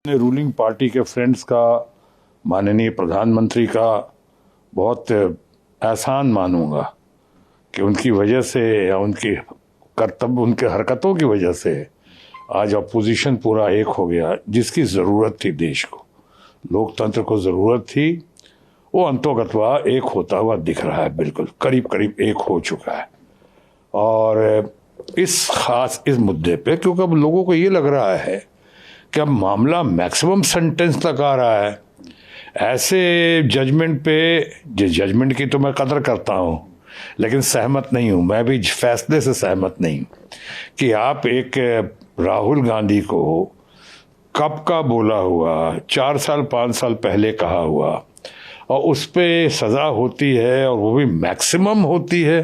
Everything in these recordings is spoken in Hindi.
रूलिंग पार्टी के फ्रेंड्स का, माननीय प्रधानमंत्री का बहुत एहसान मानूंगा कि उनकी वजह से या उनकी कर्तव्य, उनके हरकतों की वजह से आज अपोजिशन पूरा एक हो गया। जिसकी ज़रूरत थी, देश को, लोकतंत्र को ज़रूरत थी, वो अंतोगत्वा एक होता हुआ दिख रहा है। बिल्कुल करीब करीब एक हो चुका है। और इस मुद्दे पे, क्योंकि अब लोगों को ये लग रहा है कि अब मामला मैक्सिमम सेंटेंस तक आ रहा है। ऐसे जजमेंट पे, जिस जजमेंट की तो मैं कदर करता हूँ, लेकिन सहमत नहीं हूँ, मैं भी फैसले से सहमत नहीं कि आप एक राहुल गांधी को कब का बोला हुआ, 4 साल 5 साल पहले कहा हुआ, और उस पर सज़ा होती है, और वो भी मैक्सिमम होती है।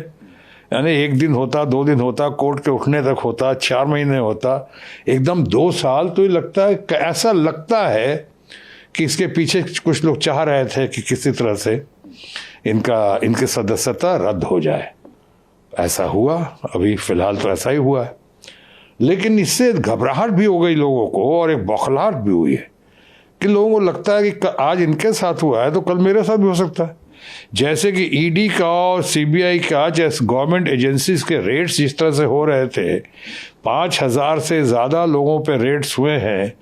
यानी 1 दिन होता, 2 दिन होता, कोर्ट के उठने तक होता, 4 महीने होता, एकदम 2 साल। तो ये लगता है, ऐसा लगता है कि इसके पीछे कुछ लोग चाह रहे थे कि किसी तरह से इनकी सदस्यता रद्द हो जाए। ऐसा हुआ, अभी फिलहाल तो ऐसा ही हुआ है। लेकिन इससे घबराहट भी हो गई लोगों को, और एक बौखलाहट भी हुई है कि लोगों को लगता है कि आज इनके साथ हुआ है तो कल मेरे साथ भी हो सकता है। जैसे कि ईडी का और सीबीआई का, जैसे गवर्नमेंट एजेंसीज के रेड्स जिस तरह से हो रहे थे, 5000 से ज़्यादा लोगों पे रेड्स हुए हैं,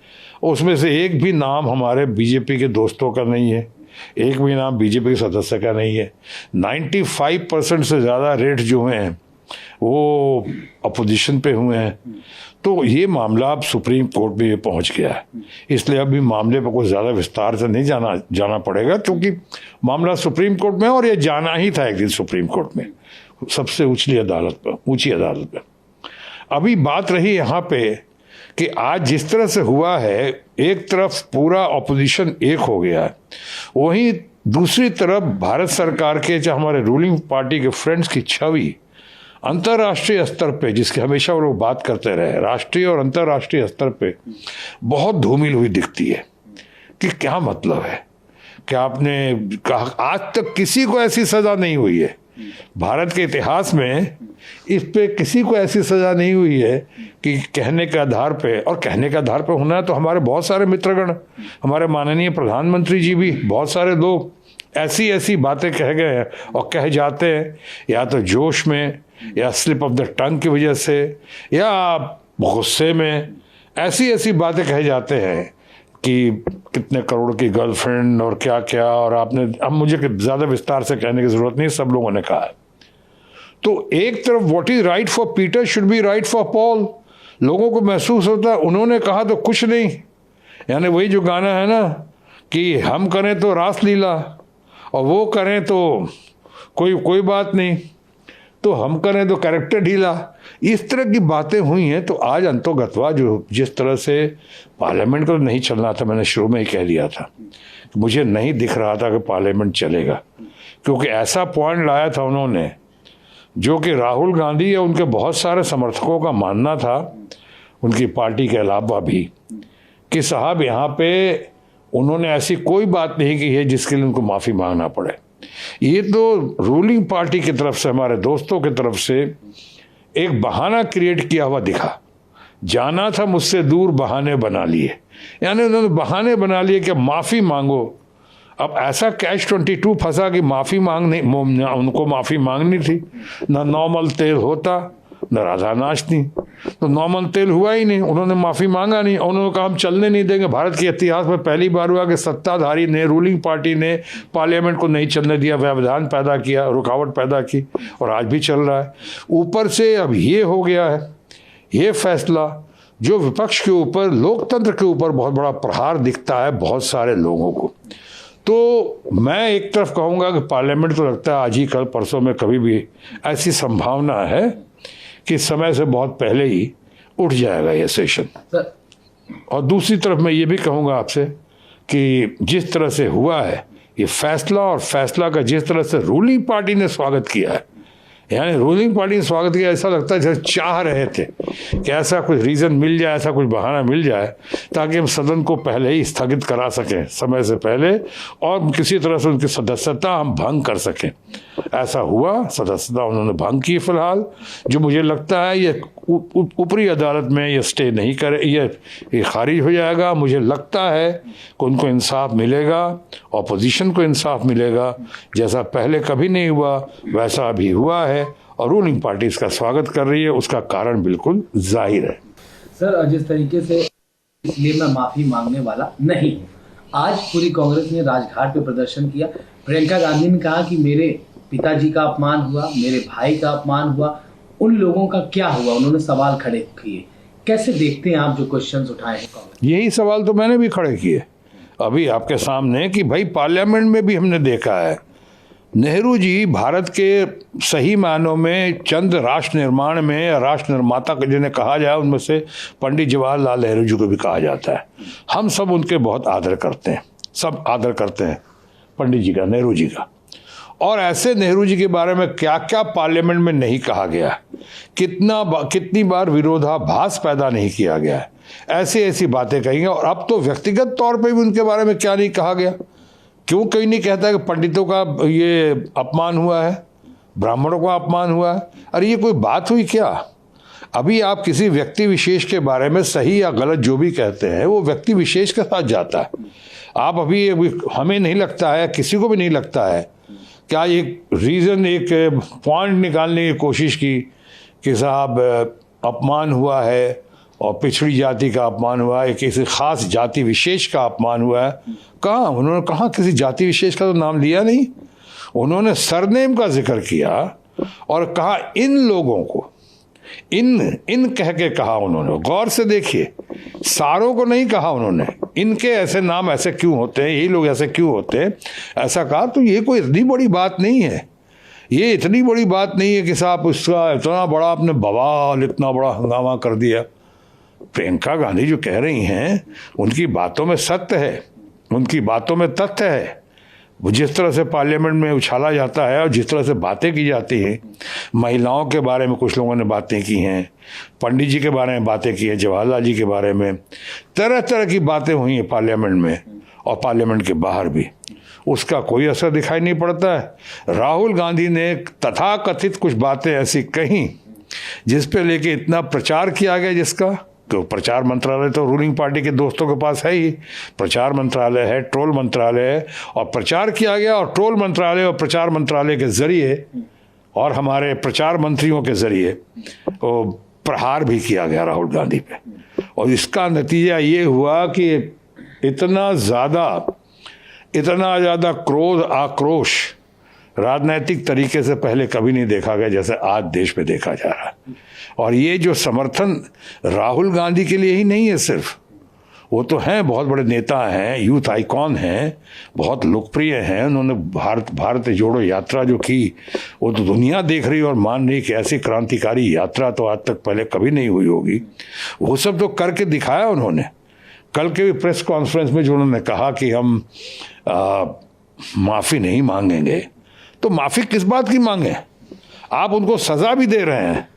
उसमें से एक भी नाम हमारे बीजेपी के दोस्तों का नहीं है, एक भी नाम बीजेपी के सदस्य का नहीं है। 95% से ज़्यादा रेड्स जो हैं वो अपोजिशन पे हुए हैं। तो ये मामला अब सुप्रीम कोर्ट में ये पहुंच गया है। इसलिए अभी मामले पर कुछ ज़्यादा विस्तार से नहीं जाना पड़ेगा, क्योंकि मामला सुप्रीम कोर्ट में, और ये जाना ही था एक दिन सुप्रीम कोर्ट में, सबसे ऊंची अदालत पर। अभी बात रही यहाँ पे कि आज जिस तरह से हुआ है, एक तरफ पूरा अपोजिशन एक हो गया है, वहीं दूसरी तरफ भारत सरकार के, जो हमारे रूलिंग पार्टी के फ्रेंड्स की छवि अंतर्राष्ट्रीय स्तर पे, जिसकी हमेशा वो लोग बात करते रहे, राष्ट्रीय और अंतर्राष्ट्रीय स्तर पे बहुत धूमिल हुई दिखती है। कि क्या मतलब है कि आपने कहा आज तक किसी को ऐसी सजा नहीं हुई है, भारत के इतिहास में इस पे किसी को ऐसी सजा नहीं हुई है कि कहने के आधार पे, और कहने के आधार पे होना है तो हमारे बहुत सारे मित्रगण, हमारे माननीय प्रधानमंत्री जी भी, बहुत सारे लोग ऐसी बातें कह गए हैं और कह जाते हैं, या तो जोश में, या स्लिप ऑफ द टंग की वजह से, या गुस्से में, ऐसी बातें कह जाते हैं कि कितने करोड़ की गर्लफ्रेंड और क्या क्या। और आपने, अब मुझे ज़्यादा विस्तार से कहने की ज़रूरत नहीं, सब लोगों ने कहा है। तो एक तरफ what is right for Peter should be right for Paul. लोगों को महसूस होता है उन्होंने कहा तो कुछ नहीं, यानी वही जो गाना है ना कि हम करें तो रासलीला और वो करें तो कोई बात नहीं, तो हम करें तो कैरेक्टर ढीला। इस तरह की बातें हुई हैं। तो आज अंतोगत्वा जो जिस तरह से पार्लियामेंट को नहीं चलना था, मैंने शुरू में ही कह दिया था, मुझे नहीं दिख रहा था कि पार्लियामेंट चलेगा, क्योंकि ऐसा पॉइंट लाया था उन्होंने जो कि राहुल गांधी या उनके बहुत सारे समर्थकों का मानना था, उनकी पार्टी के अलावा भी, कि साहब यहाँ पे उन्होंने ऐसी कोई बात नहीं की है जिसके लिए उनको माफ़ी मांगना पड़े। ये तो रूलिंग पार्टी की तरफ से, हमारे दोस्तों की तरफ से एक बहाना क्रिएट किया हुआ दिखा। जाना था मुझसे दूर, बहाने बना लिए, यानी उन्होंने बहाने बना लिए कि माफ़ी मांगो। अब ऐसा कैच-22 फंसा कि माफ़ी मांगने, उनको माफ़ी मांगनी थी, ना नॉर्मल तेल होता न राधा नाचती, तो नॉर्मल तेल हुआ ही नहीं, उन्होंने माफ़ी मांगा नहीं। उन्होंने कहा हम चलने नहीं देंगे। भारत के इतिहास में पहली बार हुआ कि सत्ताधारी ने, रूलिंग पार्टी ने पार्लियामेंट को नहीं चलने दिया, व्यवधान पैदा किया, रुकावट पैदा की, और आज भी चल रहा है। ऊपर से अब ये हो गया है, ये फैसला जो विपक्ष के ऊपर, लोकतंत्र के ऊपर बहुत बड़ा प्रहार दिखता है बहुत सारे लोगों को। तो मैं एक तरफ कहूँगा कि पार्लियामेंट तो लगता है आज ही कल परसों में कभी भी ऐसी संभावना है कि समय से बहुत पहले ही उठ जाएगा ये सेशन। और दूसरी तरफ मैं ये भी कहूँगा आपसे कि जिस तरह से हुआ है ये फैसला, और फैसला का जिस तरह से रूलिंग पार्टी ने स्वागत किया है, यानी रूलिंग पार्टी ने स्वागत किया, ऐसा लगता है जैसे चाह रहे थे कि ऐसा कुछ रीज़न मिल जाए, ऐसा कुछ बहाना मिल जाए ताकि हम सदन को पहले ही स्थगित करा सकें, समय से पहले, और किसी तरह से उनकी सदस्यता हम भंग कर सकें। ऐसा हुआ, सदस्यता उन्होंने भंग की फिलहाल, जो मुझे लगता है ये ऊपरी अदालत में ये स्टे नहीं करे, ये खारिज हो जाएगा। मुझे लगता है कि उनको इंसाफ मिलेगा, ऑपोजिशन को इंसाफ मिलेगा। जैसा पहले कभी नहीं हुआ वैसा अभी हुआ है और रूलिंग पार्टी इसका स्वागत कर रही है। उसका कारण बिल्कुल जाहिर है। सर, जिस तरीके से इसलिए मैं माफी मांगने वाला नहीं हूँ, आज पूरी कांग्रेस ने राजघाट पे प्रदर्शन किया। प्रियंका गांधी ने कहा कि मेरे पिताजी का अपमान हुआ, मेरे भाई का अपमान हुआ, उन लोगों का क्या हुआ? उन्होंने सवाल खड़े किए। कैसे देखते हैं आप जो क्वेश्चंस उठाए हैं कांग्रेस? यही सवाल तो मैंने भी खड़े किए अभी आपके सामने कि भाई पार्लियामेंट में भी हमने देखा है नेहरू जी भारत के सही मायनों में चंद राष्ट्र निर्माण में राष्ट्र निर्माता को जिन्हें कहा जाए उनमें से पंडित जवाहरलाल नेहरू जी को भी कहा जाता है। हम सब उनके बहुत आदर करते हैं, सब आदर करते हैं पंडित जी का, नेहरू जी का। और ऐसे नेहरू जी के बारे में क्या क्या पार्लियामेंट में नहीं कहा गया, कितनी बार विरोधाभास पैदा नहीं किया गया है, ऐसी ऐसी बातें कही हैं। और अब तो व्यक्तिगत तौर पे भी उनके बारे में क्या नहीं कहा गया। क्यों कहीं नहीं कहता कि पंडितों का ये अपमान हुआ है, ब्राह्मणों का अपमान हुआ है? अरे ये कोई बात हुई क्या? अभी आप किसी व्यक्ति विशेष के बारे में सही या गलत जो भी कहते हैं वो व्यक्ति विशेष के साथ जाता है। आप अभी हमें नहीं लगता है, किसी को भी नहीं लगता है क्या एक रीज़न, एक पॉइंट निकालने की कोशिश की कि साहब अपमान हुआ है और पिछड़ी जाति का अपमान हुआ है, किसी खास जाति विशेष का अपमान हुआ है? कहाँ उन्होंने कहाँ किसी जाति विशेष का तो नाम लिया नहीं। उन्होंने सरनेम का जिक्र किया और कहा इन लोगों को, इन कह के कहा उन्होंने। गौर से देखिए, सारों को नहीं कहा उन्होंने, इनके ऐसे नाम ऐसे क्यों होते हैं, यही लोग ऐसे क्यों होते हैं, ऐसा कहा। तो ये कोई इतनी बड़ी बात नहीं है, ये इतनी बड़ी बात नहीं है कि साहब उसका इतना बड़ा आपने बवाल, इतना बड़ा हंगामा कर दिया। प्रियंका गांधी जो कह रही हैं उनकी बातों में सत्य है, उनकी बातों में तथ्य है। वो जिस तरह से पार्लियामेंट में उछाला जाता है और जिस तरह से बातें की जाती हैं, महिलाओं के बारे में कुछ लोगों ने बातें की हैं, पंडित जी के बारे में बातें की हैं, जवाहरलाल जी के बारे में, तरह तरह की बातें हुई हैं पार्लियामेंट में और पार्लियामेंट के बाहर भी। उसका कोई असर दिखाई नहीं पड़ता है। राहुल गांधी ने तथाकथित कुछ बातें ऐसी कहीं जिस पे लेके इतना प्रचार किया गया, जिसका तो प्रचार मंत्रालय तो रूलिंग पार्टी के दोस्तों के पास है ही, प्रचार मंत्रालय है, ट्रोल मंत्रालय है, और प्रचार किया गया और ट्रोल मंत्रालय और प्रचार मंत्रालय के जरिए और हमारे प्रचार मंत्रियों के जरिए प्रहार भी किया गया राहुल गांधी पे। और इसका नतीजा ये हुआ कि इतना ज़्यादा क्रोध, आक्रोश राजनैतिक तरीके से पहले कभी नहीं देखा गया जैसे आज देश में देखा जा रहा है। और ये जो समर्थन राहुल गांधी के लिए ही नहीं है सिर्फ, वो तो हैं, बहुत बड़े नेता हैं, यूथ आइकॉन हैं, बहुत लोकप्रिय हैं। उन्होंने भारत जोड़ो यात्रा जो की वो तो दुनिया देख रही और मान रही कि ऐसी क्रांतिकारी यात्रा तो आज तक पहले कभी नहीं हुई होगी। वो सब तो करके दिखाया उन्होंने। कल के भी प्रेस कॉन्फ्रेंस में जो उन्होंने कहा कि हम माफ़ी नहीं मांगेंगे, तो माफ़ी किस बात की मांगे? आप उनको सज़ा भी दे रहे हैं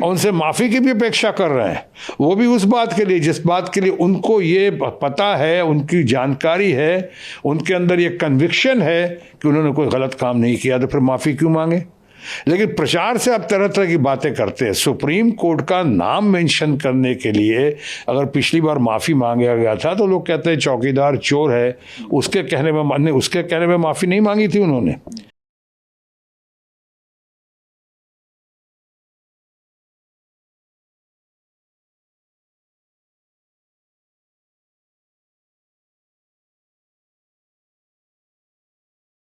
और उनसे माफ़ी की भी अपेक्षा कर रहे हैं, वो भी उस बात के लिए जिस बात के लिए उनको ये पता है, उनकी जानकारी है, उनके अंदर ये कन्विक्शन है कि उन्होंने कोई गलत काम नहीं किया, तो फिर माफ़ी क्यों मांगे? लेकिन प्रचार से आप तरह तरह की बातें करते हैं। सुप्रीम कोर्ट का नाम मेंशन करने के लिए अगर पिछली बार माफ़ी मांगा गया था तो लोग कहते हैं चौकीदार चोर है, उसके कहने में माफ़ी नहीं मांगी थी उन्होंने।